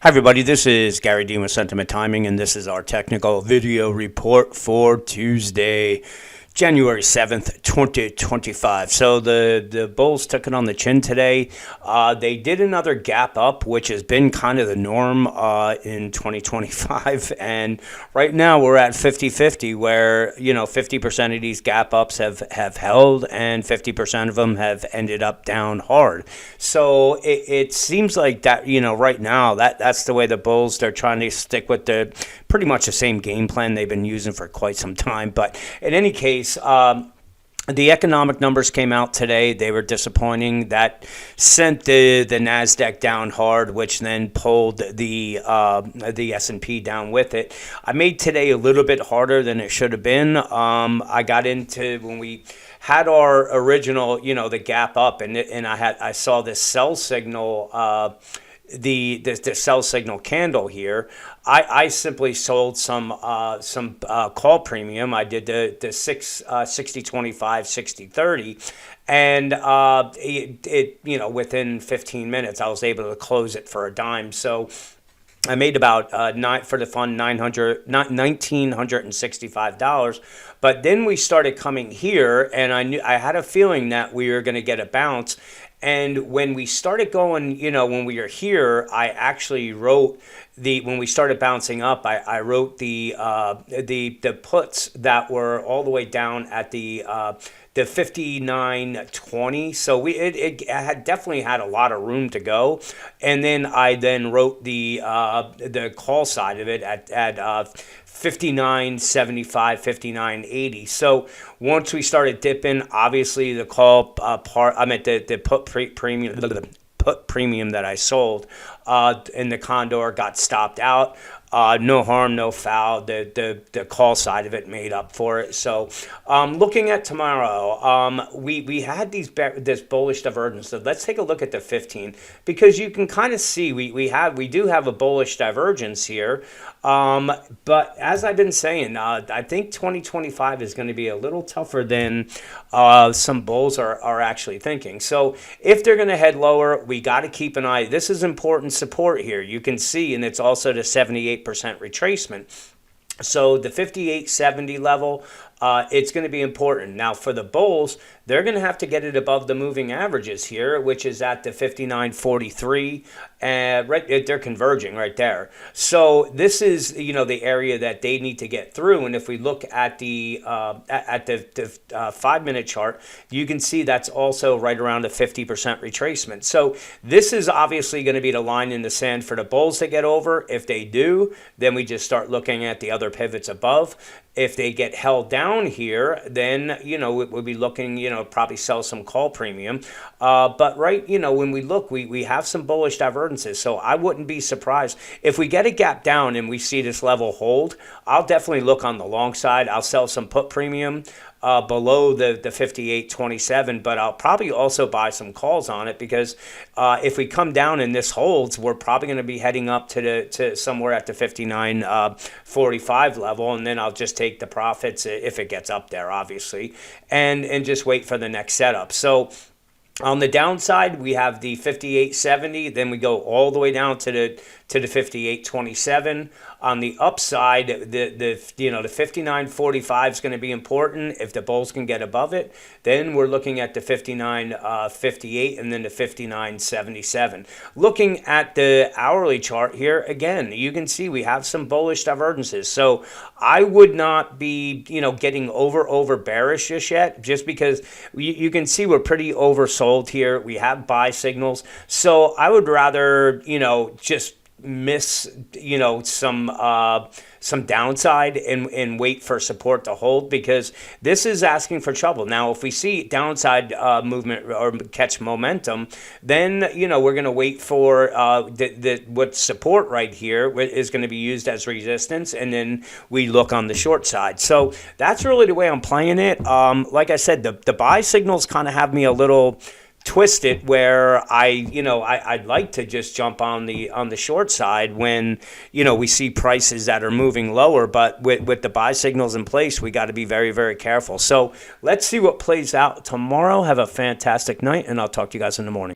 Hi everybody, this is Gary Dean with Sentiment Timing, and this is our technical video report for Tuesday, January 7th, 2025. So the bulls took it on the chin today. They did another gap up, which has been kind of the norm in 2025. And right now we're at 50-50, where, 50% of these gap ups have held and 50% of them have ended up down hard. So it seems like that, right now that's the way the bulls, they're trying to stick with the pretty much the same game plan they've been using for quite some time. But in any case, the economic numbers came out today. They were disappointing. That sent the NASDAQ down hard, which then pulled the S&P down with it. I made today a little bit harder than it should have been. I got into when we had our original, the gap up, and I saw this sell signal. The sell signal candle here, I simply sold some call premium. I did the 60-25, 60-30, and within 15 minutes I was able to close it for a dime. So I made about for the fund $1,965. But then we started coming here, and I had a feeling that we were going to get a bounce. And when we started going, when we were here, I actually wrote when we started bouncing up, I wrote the puts that were all the way down at the 59.20. So it had definitely had a lot of room to go. And then I wrote the call side of it at 59.75, 59.80. So once we started dipping, obviously the call part, the put premium that I sold in the Condor got stopped out. No harm, no foul. The call side of it made up for it. So looking at tomorrow, we had this bullish divergence. So let's take a look at the 15, because you can kind of see we do have a bullish divergence here. But as I've been saying, I think 2025 is going to be a little tougher than some bulls are actually thinking. So if they're going to head lower, we got to keep an eye. This is important support here. You can see, and it's also the 78% retracement. So the 58.70 level, it's going to be important. Now for the bulls, they're going to have to get it above the moving averages here, which is at the 59.43. Right, they're converging right there. So this is, the area that they need to get through. And if we look at the 5-minute chart, you can see that's also right around the 50% retracement. So this is obviously going to be the line in the sand for the bulls to get over. If they do, then we just start looking at the other pivots above. If they get held down here, then, we'll be looking, probably sell some call premium. But right, when we look, we have some bullish divergences. So I wouldn't be surprised if we get a gap down and we see this level hold. I'll definitely look on the long side. I'll sell some put premium below the 58.27, but I'll probably also buy some calls on it, because if we come down and this holds, we're probably going to be heading up to somewhere at the 59.45 level, and then I'll just take the profits if it gets up there, obviously, and just wait for the next setup. So on the downside, we have the 58.70, then we go all the way down to the 58.27. On the upside, the 59.45 is going to be important. If the bulls can get above it, then we're looking at the 59.58 and then the 59.77. Looking at the hourly chart here, again, you can see we have some bullish divergences. So I would not be, getting over bearish just yet, just because you can see we're pretty oversold here. We have buy signals. So I would rather, just miss some downside and wait for support to hold, because this is asking for trouble. Now if we see downside movement or catch momentum, then we're going to wait for what support right here is going to be used as resistance, and then we look on the short side. So that's really the way I'm playing it. Like I said, the buy signals kind of have me a little twist it, where I'd like to just jump on the short side when we see prices that are moving lower, but with the buy signals in place, we got to be very, very careful. So let's see what plays out tomorrow. Have a fantastic night, and I'll talk to you guys in the morning.